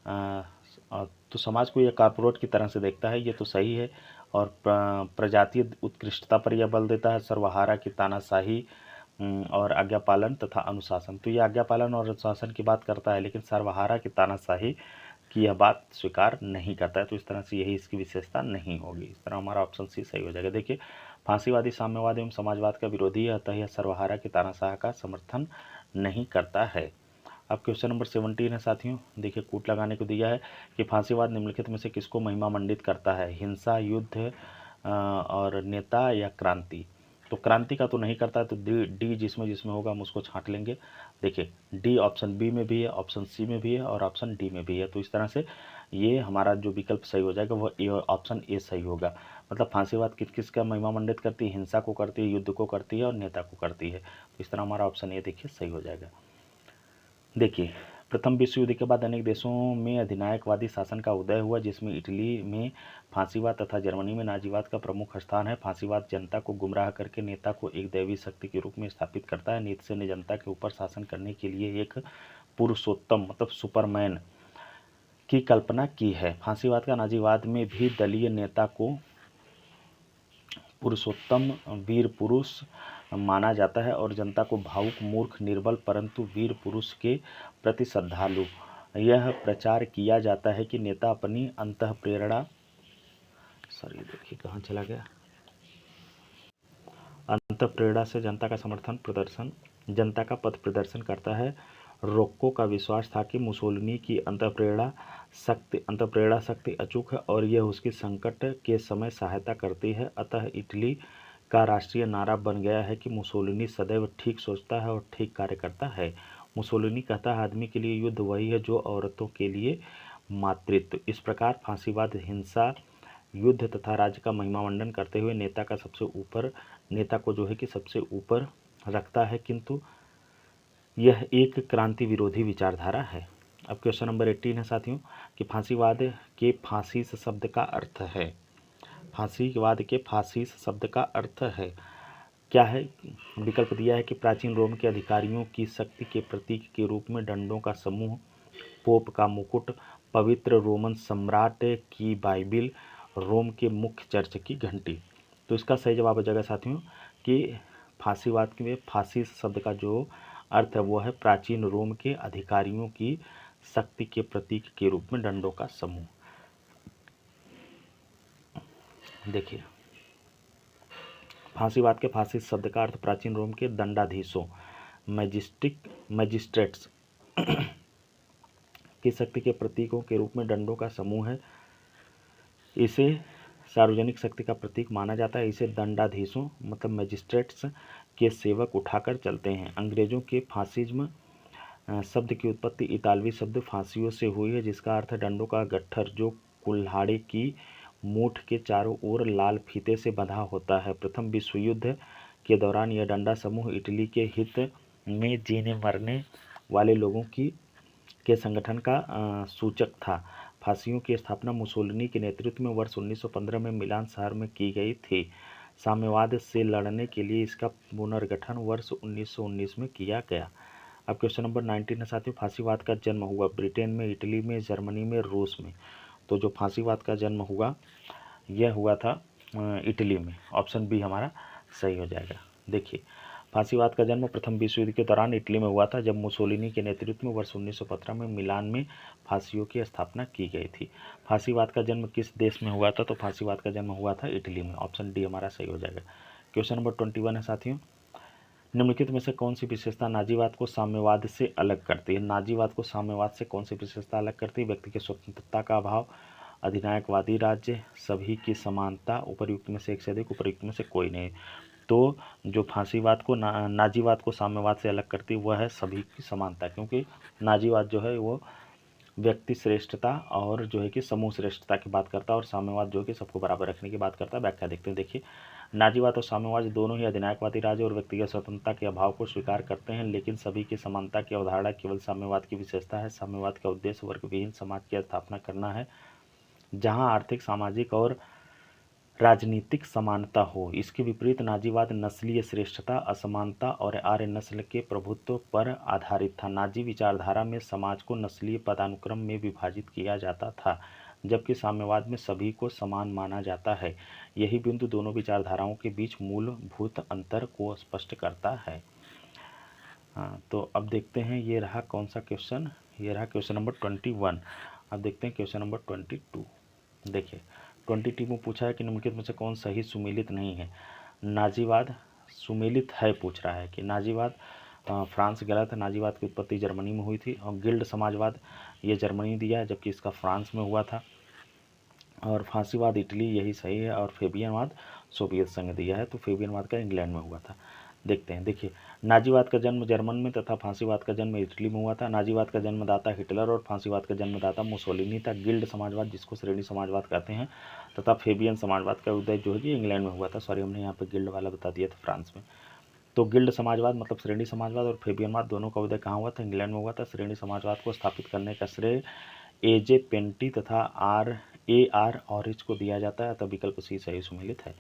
तो समाज को यह कारपोरेट की तरह से देखता है, ये तो सही है। और प्रजातीय उत्कृष्टता पर यह बल देता है। सर्वहारा की तानाशाही और आज्ञापालन तथा अनुशासन, तो यह आज्ञापालन और अनुशासन की बात करता है लेकिन सर्वहारा की तानाशाही की यह बात स्वीकार नहीं करता है। तो इस तरह से यही इसकी विशेषता नहीं होगी। इस तरह हमारा ऑप्शन सी सही हो जाएगा। देखिए फांसीवादी साम्यवाद एवं समाजवाद का विरोधी है, अतः यह सर्वहारा की तानाशाह का समर्थन नहीं करता है। अब क्वेश्चन नंबर 17 है साथियों, देखिए कूट लगाने को दिया है कि फांसीवाद निम्नलिखित में से किसको महिमा मंडित करता है? हिंसा, युद्ध और नेता या क्रांति? तो क्रांति का तो नहीं करता है, तो डी जिसमें जिसमें होगा हम उसको छांट लेंगे। देखिए डी ऑप्शन बी में भी है, ऑप्शन सी में भी है और ऑप्शन डी में भी है। तो इस तरह से ये हमारा जो विकल्प सही हो जाएगा वह ए, ऑप्शन ए सही होगा। मतलब फांसीवाद किस किस का महिमा मंडित करती है, हिंसा को करती है, युद्ध को करती है और नेता को करती है। तो इस तरह हमारा ऑप्शन ए देखिए सही हो जाएगा। देखिए, प्रथम विश्व युद्ध के बाद अनेक देशों में अधिनायकवादी शासन का उदय हुआ, जिसमें इटली में फांसीवाद तथा जर्मनी में नाजीवाद का प्रमुख स्थान है। फांसीवाद जनता को गुमराह करके नेता को एक दैवी शक्ति के रूप में स्थापित करता है। नीत्शे ने जनता के ऊपर शासन करने के लिए एक पुरुषोत्तम मतलब सुपरमैन की कल्पना की है। फांसीवाद का नाजीवाद में भी दलीय नेता को पुरुषोत्तम वीर पुरुष माना जाता है और जनता को भावुक, मूर्ख, निर्बल परंतु वीर पुरुष के प्रति श्रद्धालु। यह प्रचार किया जाता है कि नेता अपनी अंतःप्रेरणा देखिए कहाँ चला गया, अंतःप्रेरणा से जनता का जनता का पथ प्रदर्शन करता है। रोक्को का विश्वास था कि मुसोलिनी की अंतःप्रेरणा शक्ति अचूक है और यह उसकी संकट के समय सहायता करती है। अतः इटली का राष्ट्रीय नारा बन गया है कि मुसोलिनी सदैव ठीक सोचता है और ठीक कार्य करता है। मुसोलिनी कहता है, आदमी के लिए युद्ध वही है जो औरतों के लिए मातृत्व। इस प्रकार फांसीवाद हिंसा, युद्ध तथा राज्य का महिमामंडन करते हुए नेता को जो है कि सबसे ऊपर रखता है, किंतु यह एक क्रांति विरोधी विचारधारा है। अब क्वेश्चन नंबर 18 है साथियों कि फांसीवाद के फांसीस शब्द का अर्थ है। फांसीवाद के फांसीस शब्द का अर्थ है क्या है? विकल्प दिया है कि प्राचीन रोम के अधिकारियों की शक्ति के प्रतीक के रूप में डंडों का समूह, पोप का मुकुट, पवित्र रोमन सम्राट की बाइबिल, रोम के मुख्य चर्च की घंटी। तो इसका सही जवाब हो जाएगा साथियों कि फांसीवाद के फांसीस शब्द का जो अर्थ है वो है प्राचीन रोम के अधिकारियों की शक्ति के प्रतीक के रूप में डंडों का समूह। देखिए, फांसीवाद के फांसीस शब्द का अर्थ प्राचीन रोम के दंडाधीशों मैजिस्ट्रेट्स की शक्ति के प्रतीकों के रूप में डंडों का समूह है। इसे सार्वजनिक शक्ति का प्रतीक माना जाता है। इसे दंडाधीशों मतलब मैजिस्ट्रेट्स के सेवक उठाकर चलते हैं। अंग्रेजों के फासिज्म शब्द की उत्पत्ति इतालवी शब्द फांसियों से हुई है, जिसका अर्थ है डंडों का गट्ठर जो कुल्हाड़ी की मूठ के चारों ओर लाल फीते से बंधा होता है। प्रथम विश्व युद्ध के दौरान यह डंडा समूह इटली के हित में जीने मरने वाले लोगों के संगठन का सूचक था। फांसियों की स्थापना मुसोलिनी के नेतृत्व में वर्ष 1915 में मिलान शहर में की गई थी। साम्यवाद से लड़ने के लिए इसका पुनर्गठन वर्ष 1919 में किया गया। अब क्वेश्चन नंबर 19 है साथियों, फांसीवाद का जन्म हुआ ब्रिटेन में, इटली में, जर्मनी में, रूस में। तो जो फांसीवाद का जन्म हुआ यह हुआ था इटली में। ऑप्शन बी हमारा सही हो जाएगा। देखिए, फांसीवाद का जन्म प्रथम विश्व युद्ध के दौरान इटली में हुआ था, जब मुसोलिनी के नेतृत्व में वर्ष 1915 में मिलान में फांसियों की स्थापना की गई थी। फांसीवाद का जन्म किस देश में हुआ था? तो फांसीवाद का जन्म हुआ था इटली में। ऑप्शन डी हमारा सही हो जाएगा। क्वेश्चन नंबर 21 है साथियों, निम्नलिखित में से कौन सी विशेषता नाजीवाद को साम्यवाद से अलग करती है? नाजीवाद को साम्यवाद से कौन सी विशेषता अलग करती है? व्यक्ति की स्वतंत्रता का अभाव, अधिनायकवादी राज्य, सभी की समानता, उपयुक्त में से एक से अधिक, उपयुक्त में से कोई नहीं। तो जो फांसीवाद को नाजीवाद को साम्यवाद से अलग करती है वह है सभी की समानता, क्योंकि नाजीवाद जो है वो व्यक्ति श्रेष्ठता और जो है कि समूह श्रेष्ठता की बात करता है, और साम्यवाद जो है कि सबको बराबर रखने की बात करता है। व्याख्या देखते हैं। देखिए, नाजीवाद और साम्यवाद दोनों ही अधिनायकवादी राज्य और व्यक्तिगत स्वतंत्रता के अभाव को स्वीकार करते हैं, लेकिन सभी की समानता की अवधारणा केवल साम्यवाद की विशेषता है। साम्यवाद का उद्देश्य वर्ग विहीन समाज की स्थापना करना है, जहाँ आर्थिक, सामाजिक और राजनीतिक समानता हो। इसके विपरीत नाजीवाद नस्लीय श्रेष्ठता, असमानता और आर्य नस्ल के प्रभुत्व पर आधारित था। नाजी विचारधारा में समाज को नस्लीय पदानुक्रम में विभाजित किया जाता था, जबकि साम्यवाद में सभी को समान माना जाता है। यही बिंदु दोनों विचारधाराओं के बीच मूलभूत अंतर को स्पष्ट करता है। तो अब देखते हैं ये रहा कौन सा क्वेश्चन, ये रहा क्वेश्चन नंबर 21। अब देखते हैं क्वेश्चन नंबर 22। देखिए, 22 में पूछा है कि निम्नलिखित में से कौन सही सुमेलित नहीं है? नाजीवाद सुमेलित है पूछ रहा है कि नाजीवाद फ्रांस गलत है, नाजीवाद की उत्पत्ति जर्मनी में हुई थी, और गिल्ड समाजवाद ये जर्मनी दिया है जबकि इसका फ्रांस में हुआ था, और फांसीवाद इटली यही सही है, और फेबियनवाद सोवियत संघ दिया है, तो फेबियनवाद का इंग्लैंड में हुआ था। देखते हैं। देखिए, नाजीवाद का जन्म जर्मन में तथा फांसीवाद का जन्म इटली में हुआ था। नाजीवाद का जन्मदाता हिटलर और फांसीवाद का जन्मदाता मुसोलिनी था। गिल्ड समाजवाद, जिसको श्रेणी समाजवाद कहते हैं, तथा फेबियन समाजवाद का उदय जो है कि इंग्लैंड में हुआ था। सॉरी, हमने यहाँ पे गिल्ड वाला बता दिया था, फ्रांस में। तो गिल्ड समाजवाद मतलब श्रेणी समाजवाद और फेबियनवाद दोनों का उदय कहाँ हुआ था? इंग्लैंड में हुआ था। श्रेणी समाजवाद को स्थापित करने का श्रेय एजे पेंटी तथा आर ऑरिज को दिया जाता है, अतः विकल्प सी सही सुमेलित है।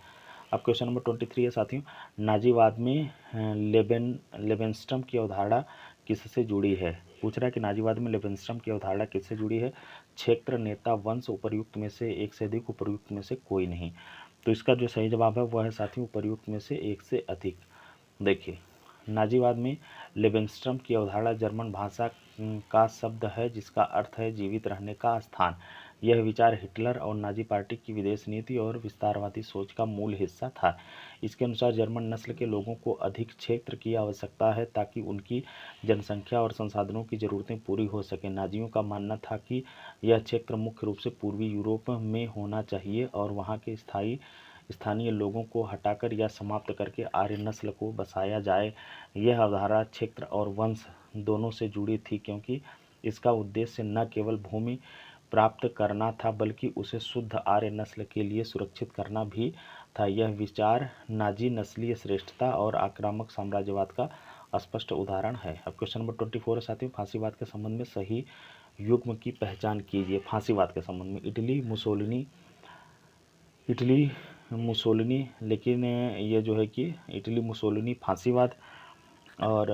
अब क्वेश्चन नंबर 23 है साथियों, नाजीवाद में लेबेनस्ट्रम की अवधारणा किससे जुड़ी है? पूछ रहा है कि नाजीवाद में लेबेनस्ट्रम की अवधारणा किससे जुड़ी है? क्षेत्र, नेता, वंश, उपर्युक्त में से एक से अधिक, उपर्युक्त में से कोई नहीं। तो इसका जो सही जवाब है वह है साथियों उपर्युक्त में से एक से अधिक। देखिए, नाजीवाद में लेबेनस्ट्रम की अवधारणा जर्मन भाषा का शब्द है जिसका अर्थ है जीवित रहने का स्थान। यह विचार हिटलर और नाजी पार्टी की विदेश नीति और विस्तारवादी सोच का मूल हिस्सा था। इसके अनुसार जर्मन नस्ल के लोगों को अधिक क्षेत्र की आवश्यकता है ताकि उनकी जनसंख्या और संसाधनों की ज़रूरतें पूरी हो सकें। नाजियों का मानना था कि यह क्षेत्र मुख्य रूप से पूर्वी यूरोप में होना चाहिए और वहाँ के स्थानीय लोगों को हटाकर या समाप्त करके आर्य नस्ल को बसाया जाए। यह अवधारणा क्षेत्र और वंश दोनों से जुड़ी थी क्योंकि इसका उद्देश्य न केवल भूमि प्राप्त करना था बल्कि उसे शुद्ध आर्य नस्ल के लिए सुरक्षित करना भी था। यह विचार नाजी नस्लीय श्रेष्ठता और आक्रामक साम्राज्यवाद का स्पष्ट उदाहरण है। अब क्वेश्चन नंबर 24 है साथियों, फांसीवाद के संबंध में सही युग्म की पहचान कीजिए। फांसीवाद के संबंध में इटली मुसोलिनी, लेकिन ये जो है कि इटली मुसोलिनी फांसीवाद और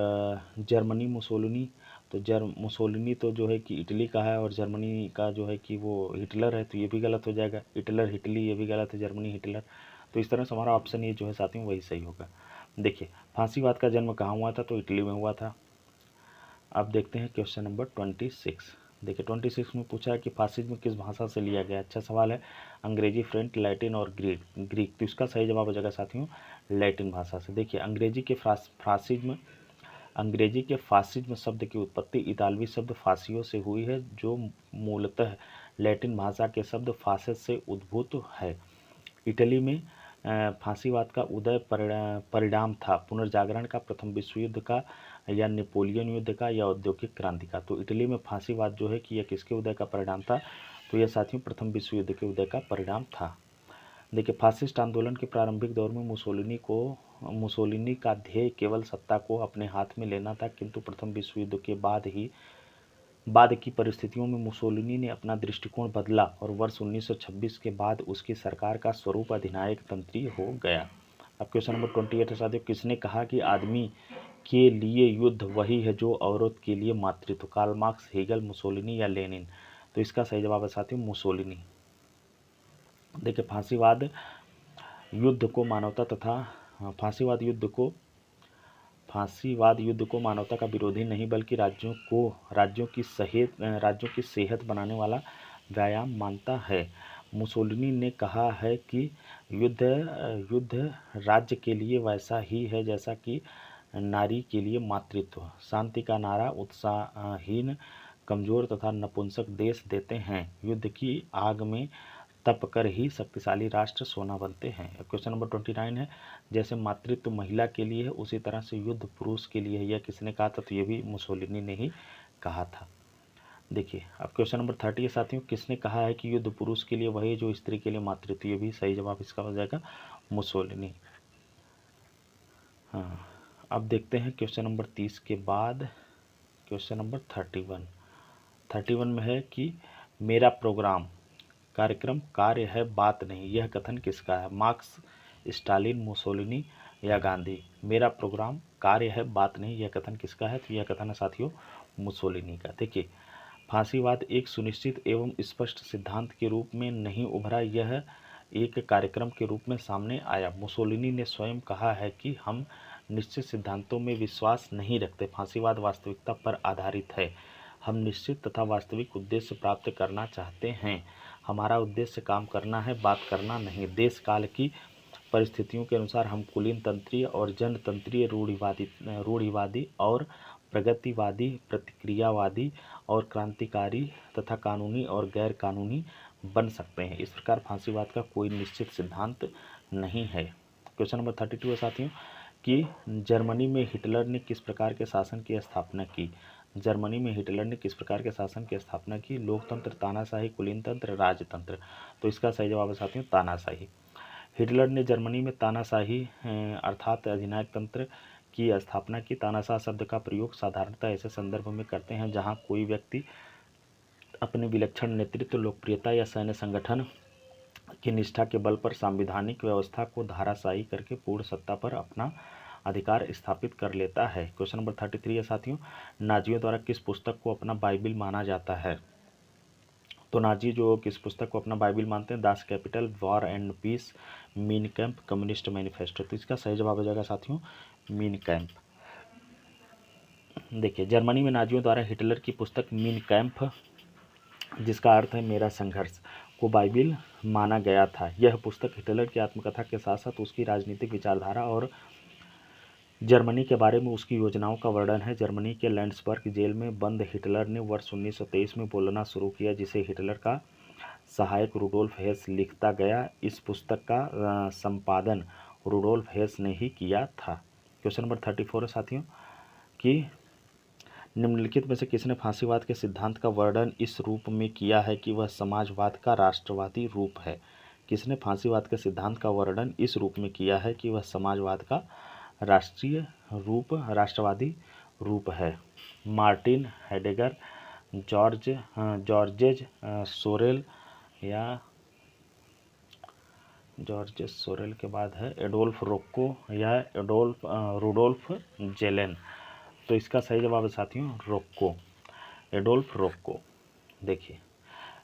जर्मनी मुसोलिनी, तो मुसोलिनी तो जो है कि इटली का है और जर्मनी का जो है कि वो हिटलर है, तो ये भी गलत हो जाएगा। हिटलर हिटली ये भी गलत है, जर्मनी हिटलर। तो इस तरह से हमारा ऑप्शन ये जो है साथियों वही सही होगा। देखिए, फांसीवाद का जन्म कहाँ हुआ था? तो इटली में हुआ था। अब देखते हैं क्वेश्चन नंबर 26। देखिए, 26 में पूछा है कि फासिज्म किस भाषा से लिया गया? अच्छा सवाल है। अंग्रेजी, फ्रेंच, लैटिन और ग्रीक। तो इसका सही जवाब हो जाएगा साथियों लैटिन भाषा से। देखिए, अंग्रेजी के फासिज्म शब्द की उत्पत्ति इतालवी शब्द फासियो से हुई है जो मूलतः लैटिन भाषा के शब्द फासिस से उद्भूत है। इटली में फांसीवाद का उदय परिणाम था पुनर्जागरण का, प्रथम विश्व युद्ध का, या नेपोलियन युद्ध का, या औद्योगिक क्रांति का। तो इटली में फांसीवाद जो है कि यह किसके उदय का परिणाम था? तो यह साथियों प्रथम विश्व युद्ध के उदय का परिणाम था। देखिए, फासिस्ट आंदोलन के प्रारंभिक दौर में मुसोलिनी का ध्येय केवल सत्ता को अपने हाथ में लेना था, किंतु प्रथम विश्व युद्ध के बाद की परिस्थितियों में मुसोलिनी ने अपना दृष्टिकोण बदला और वर्ष 1926 के बाद उसकी सरकार का स्वरूप अधिनायक तंत्रीय हो गया। अब क्वेश्चन नंबर 28 है साथियों, किसने कहा कि आदमी के लिए युद्ध वही है जो औरत के लिए मातृत्व? कार्ल मार्क्स, हेगल, मुसोलिनी या लेनिन? तो इसका सही जवाब है साथियों मुसोलिनी। देखिए, फांसीवाद युद्ध को मानवता का विरोधी नहीं बल्कि राज्यों की सेहत बनाने वाला व्यायाम मानता है। मुसोलिनी ने कहा है कि युद्ध राज्य के लिए वैसा ही है जैसा कि नारी के लिए मातृत्व। शांति का नारा उत्साहहीन, कमजोर तथा नपुंसक देश देते हैं। युद्ध की आग में तपकर ही शक्तिशाली राष्ट्र सोना बनते हैं। क्वेश्चन नंबर 29 है, जैसे मातृत्व महिला के लिए है उसी तरह से युद्ध पुरुष के लिए है। यह किसने कहा था? तो ये भी मुसोलिनी ने ही कहा था। देखिए, अब क्वेश्चन नंबर 30 है साथियों, किसने कहा है कि युद्ध पुरुष के लिए वही जो स्त्री के लिए मातृत्व? ये भी सही जवाब इसका हो जाएगा मुसोलिनी। हाँ, अब देखते हैं क्वेश्चन नंबर 30 के बाद क्वेश्चन नंबर 31 में है कि मेरा प्रोग्राम कार्यक्रम कार्य है बात नहीं, यह कथन किसका है? मार्क्स, स्टालिन, मुसोलिनी या गांधी? मेरा प्रोग्राम कार्य है बात नहीं, यह कथन किसका है? तो यह कथन है साथियों मुसोलिनी का। देखिए, फांसीवाद एक सुनिश्चित एवं स्पष्ट सिद्धांत के रूप में नहीं उभरा, यह एक कार्यक्रम के रूप में सामने आया। मुसोलिनी ने स्वयं कहा है कि हम निश्चित सिद्धांतों में विश्वास नहीं रखते, फांसीवाद वास्तविकता पर आधारित है। हम निश्चित तथा वास्तविक उद्देश्य प्राप्त करना चाहते हैं। हमारा उद्देश्य काम करना है, बात करना नहीं। देश काल की परिस्थितियों के अनुसार हम कुलीन तंत्रीय और जनतंत्रीय, रूढ़िवादी और प्रगतिवादी, प्रतिक्रियावादी और क्रांतिकारी तथा कानूनी और गैर कानूनी बन सकते हैं। इस प्रकार फांसीवाद का कोई निश्चित सिद्धांत नहीं है। क्वेश्चन नंबर 32 है साथियों, कि जर्मनी में हिटलर ने किस प्रकार के शासन की स्थापना की। जर्मनी में हिटलर ने किस प्रकार के शासन की स्थापना की। लोकतंत्र, तानाशाही, कुलीन तंत्र, राजतंत्र। तो इसका सही जवाब है साथियों तानाशाही। हिटलर ने जर्मनी में तानाशाही अर्थात अधिनायक तंत्र की स्थापना की। तानाशाह शब्द का प्रयोग साधारणतः ऐसे संदर्भ में करते हैं जहां कोई व्यक्ति अपने विलक्षण नेतृत्व, लोकप्रियता या सैन्य संगठन की निष्ठा के बल पर संवैधानिक व्यवस्था को धाराशाही करके पूर्ण सत्ता पर अपना अधिकार स्थापित कर लेता है। क्वेश्चन नंबर 33 है साथियों, नाजियों द्वारा किस पुस्तक को अपना बाइबिल माना जाता है। तो नाजी जो किस पुस्तक को अपना बाइबिल मानते हैं, Das Kapital, war and peace, Mein Kampf, communist manifesto. तो इसका सही जवाब हो जाएगा साथियों मीन कैंप। देखिए, जर्मनी में नाजियों द्वारा हिटलर की पुस्तक मीन कैंप, जिसका अर्थ है मेरा संघर्ष, को बाइबिल माना गया था। यह पुस्तक हिटलर की आत्मकथा के साथ साथ उसकी राजनीतिक विचारधारा और जर्मनी के बारे में उसकी योजनाओं का वर्णन है। जर्मनी के लैंड्सबर्ग जेल में बंद हिटलर ने वर्ष 1923 में बोलना शुरू किया, जिसे हिटलर का सहायक रुडोल्फ हेस लिखता गया। इस पुस्तक का संपादन रुडोल्फ हेस ने ही किया था। क्वेश्चन नंबर 34 है साथियों कि निम्नलिखित में से किसने फांसीवाद के सिद्धांत का वर्णन इस रूप में किया है कि वह समाजवाद का राष्ट्रवादी रूप है। किसने फांसीवाद के सिद्धांत का वर्णन इस रूप में किया है कि वह समाजवाद का राष्ट्रवादी रूप है। मार्टिन हेडेगर, जॉर्जेज सोरेल या जॉर्ज सोरेल के बाद है एडोल्फ रोक्को या रुडोल्फ जेलेन। तो इसका सही जवाब है साथियों रोक्को, एडोल्फ रोक्को। देखिए,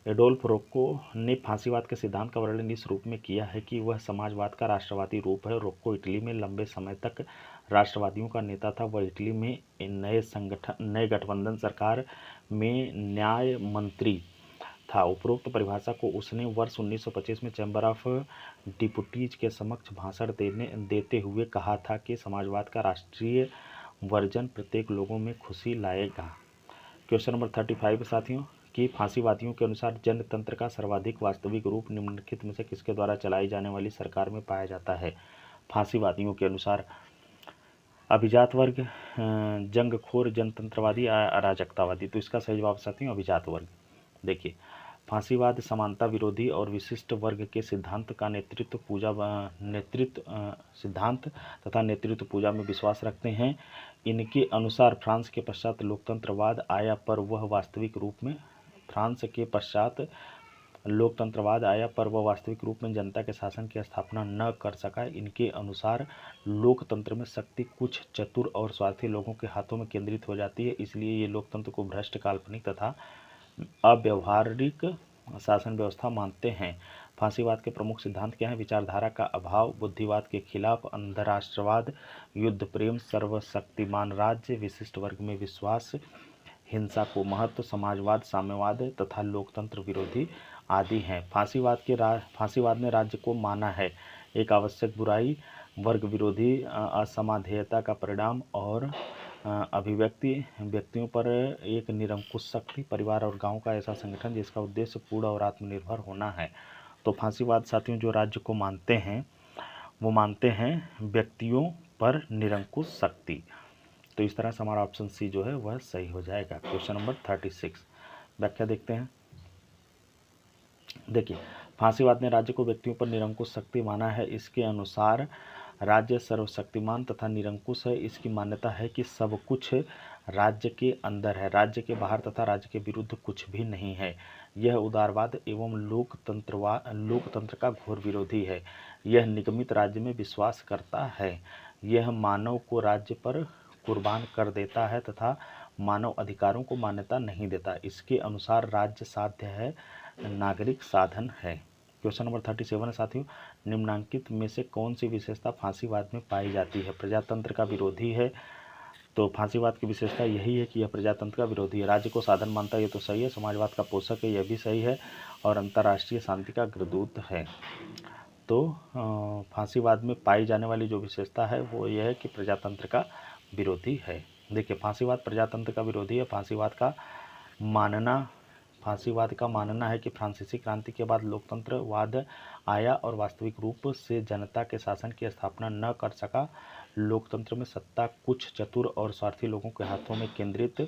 एडोल्फ रोक्को ने फांसीवाद के सिद्धांत का वर्णन इस रूप में किया है कि वह समाजवाद का राष्ट्रवादी रूप है। रोक्को इटली में लंबे समय तक राष्ट्रवादियों का नेता था। वह इटली में नए गठबंधन सरकार में न्याय मंत्री था। उपरोक्त परिभाषा को उसने वर्ष 1925 में चैम्बर ऑफ डिप्यूटीज के समक्ष भाषण देते हुए कहा था कि समाजवाद का राष्ट्रीय वर्जन प्रत्येक लोगों में खुशी लाएगा। क्वेश्चन नंबर 35 साथियों कि फांसीवादियों के अनुसार जनतंत्र का सर्वाधिक वास्तविक रूप निम्नलिखित में से किसके द्वारा चलाई जाने वाली सरकार में पाया जाता है। फांसीवादियों के अनुसार अभिजात वर्ग, जंगखोर, जनतंत्रवादी, अराजकतावादी। तो इसका सही जवाब साथियों अभिजात वर्ग। देखिए, फांसीवाद समानता विरोधी और विशिष्ट वर्ग के सिद्धांत तथा नेतृत्व पूजा में विश्वास रखते हैं। इनके अनुसार फ्रांस के पश्चात लोकतंत्रवाद आया पर वह वास्तविक रूप में जनता के शासन की स्थापना न कर सका। इनके अनुसार लोकतंत्र में शक्ति कुछ चतुर और स्वार्थी लोगों के हाथों में केंद्रित हो जाती है, इसलिए ये लोकतंत्र को भ्रष्ट, काल्पनिक तथा अव्यवहारिक शासन व्यवस्था मानते हैं। फांसीवाद के प्रमुख सिद्धांत क्या हैं? विचारधारा का अभाव, बुद्धिवाद के खिलाफ, अंधराष्ट्रवाद, युद्ध प्रेम, सर्वशक्तिमान राज्य, विशिष्ट वर्ग में विश्वास, हिंसा को महत्व, समाजवाद, साम्यवाद तथा लोकतंत्र विरोधी आदि हैं। फांसीवाद ने राज्य को माना है एक आवश्यक बुराई, वर्ग विरोधी असमाधेयता का परिणाम और व्यक्तियों पर एक निरंकुश शक्ति, परिवार और गांव का ऐसा संगठन जिसका उद्देश्य पूर्ण और आत्मनिर्भर होना है। तो फांसीवाद साथियों जो राज्य को मानते हैं वो मानते हैं व्यक्तियों पर निरंकुश शक्ति। तो इस तरह से हमारा ऑप्शन सी जो है वह सही हो जाएगा। क्वेश्चन नंबर 36 व्याख्या देखते हैं। देखिए, फांसीवाद ने राज्य को व्यक्तियों पर निरंकुश शक्ति माना है। इसके अनुसार राज्य सर्वशक्तिमान तथा निरंकुश है। इसकी मान्यता है कि सब कुछ राज्य के अंदर है, राज्य के बाहर तथा राज्य के विरुद्ध कुछ भी नहीं है। यह उदारवाद एवं लोकतंत्र का घोर विरोधी है। यह निगमित राज्य में विश्वास करता है। यह मानव को राज्य पर कुर्बान कर देता है तथा मानव अधिकारों को मान्यता नहीं देता। इसके अनुसार राज्य साध्य है, नागरिक साधन है। क्वेश्चन नंबर 37 है साथियों, निम्नांकित में से कौन सी विशेषता फांसीवाद में पाई जाती है? प्रजातंत्र का विरोधी है। तो फांसीवाद की विशेषता यही है कि यह प्रजातंत्र का विरोधी है। राज्य को साधन मानता है, ये तो सही है। समाजवाद का पोषक है, यह भी सही है। और अंतर्राष्ट्रीय शांति का अग्रदूत है। तो फांसीवाद में पाई जाने वाली जो विशेषता है वो यह है कि प्रजातंत्र का विरोधी है। देखिए, फांसीवाद प्रजातंत्र का विरोधी है। फांसीवाद का मानना है कि फ्रांसीसी क्रांति के बाद लोकतंत्रवाद आया और वास्तविक रूप से जनता के शासन की स्थापना न कर सका। लोकतंत्र में सत्ता कुछ चतुर और स्वार्थी लोगों के हाथों में केंद्रित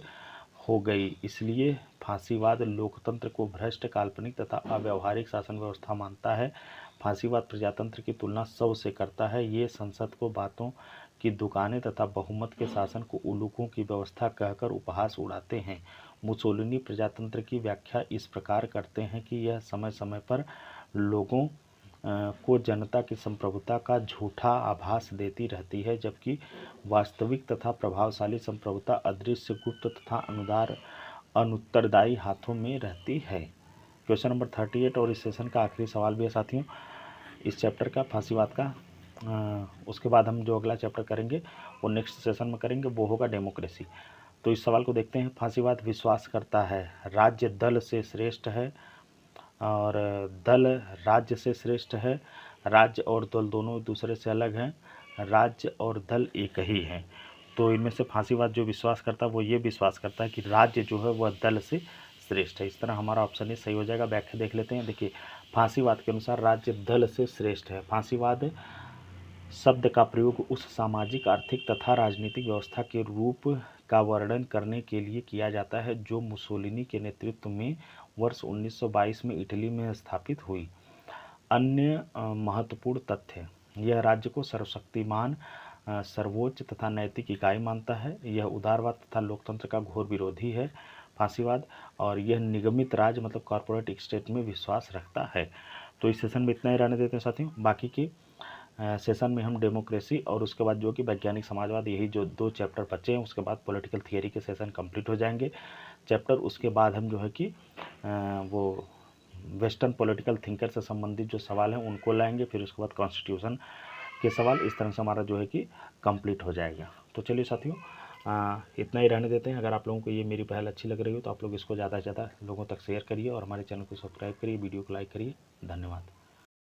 हो गई। इसलिए फांसीवाद लोकतंत्र को भ्रष्ट, काल्पनिक तथा अव्यावहारिक शासन व्यवस्था मानता है। फांसीवाद प्रजातंत्र की तुलना शव से करता है। ये संसद को बातों की दुकानें तथा बहुमत के शासन को उल्लूकों की व्यवस्था कहकर उपहास उड़ाते हैं। मुसोलिनी प्रजातंत्र की व्याख्या इस प्रकार करते हैं कि यह समय समय पर लोगों को जनता की संप्रभुता का झूठा आभास देती रहती है, जबकि वास्तविक तथा प्रभावशाली संप्रभुता अदृश्य, गुप्त तथा अनुत्तरदायी हाथों में रहती है। क्वेश्चन नंबर 38 और इस सेशन का आखिरी सवाल भी है साथियों इस चैप्टर का, फांसीवाद का। उसके बाद हम जो अगला चैप्टर करेंगे वो नेक्स्ट सेशन में करेंगे, वो होगा डेमोक्रेसी। तो इस सवाल को देखते हैं। फांसीवाद विश्वास करता है राज्य दल से श्रेष्ठ है और दल राज्य से श्रेष्ठ है। राज्य और दल दोनों एक दूसरे से अलग हैं। राज्य और दल एक ही हैं। तो इनमें से फांसीवाद जो विश्वास करता है वो ये विश्वास करता है कि राज्य जो है वह दल से श्रेष्ठ है। इस तरह हमारा ऑप्शन ही सही हो जाएगा। व्याख्या देख लेते हैं। देखिए, फांसीवाद के अनुसार राज्य दल से श्रेष्ठ है। फांसीवाद शब्द का प्रयोग उस सामाजिक, आर्थिक तथा राजनीतिक व्यवस्था के रूप का वर्णन करने के लिए किया जाता है जो मुसोलिनी के नेतृत्व में वर्ष 1922 में इटली में स्थापित हुई। अन्य महत्वपूर्ण तथ्य, यह राज्य को सर्वशक्तिमान, सर्वोच्च तथा नैतिक इकाई मानता है। यह उदारवाद तथा लोकतंत्र का घोर विरोधी है फांसीवाद, और यह निगमित राज्य मतलब कॉर्पोरेट स्टेट में विश्वास रखता है। तो इस सेशन में इतना ही रहने देते हैं साथियों। बाकी की सेशन में हम डेमोक्रेसी और उसके बाद जो कि वैज्ञानिक समाजवाद, यही जो 2 चैप्टर बचे हैं, उसके बाद पॉलिटिकल थियरी के सेशन कंप्लीट हो जाएंगे चैप्टर। उसके बाद हम जो है कि वो वेस्टर्न पॉलिटिकल थिंकर से संबंधित जो सवाल हैं उनको लाएंगे। फिर उसके बाद कॉन्स्टिट्यूशन के सवाल। इस तरह से हमारा जो है कि कंप्लीट हो जाएगा। तो चलिए साथियों, इतना ही रहने देते हैं। अगर आप लोगों को ये मेरी पहल अच्छी लग रही हो तो आप लोग इसको ज़्यादा से ज़्यादा लोगों तक शेयर करिए और हमारे चैनल को सब्सक्राइब करिए, वीडियो को लाइक करिए। धन्यवाद।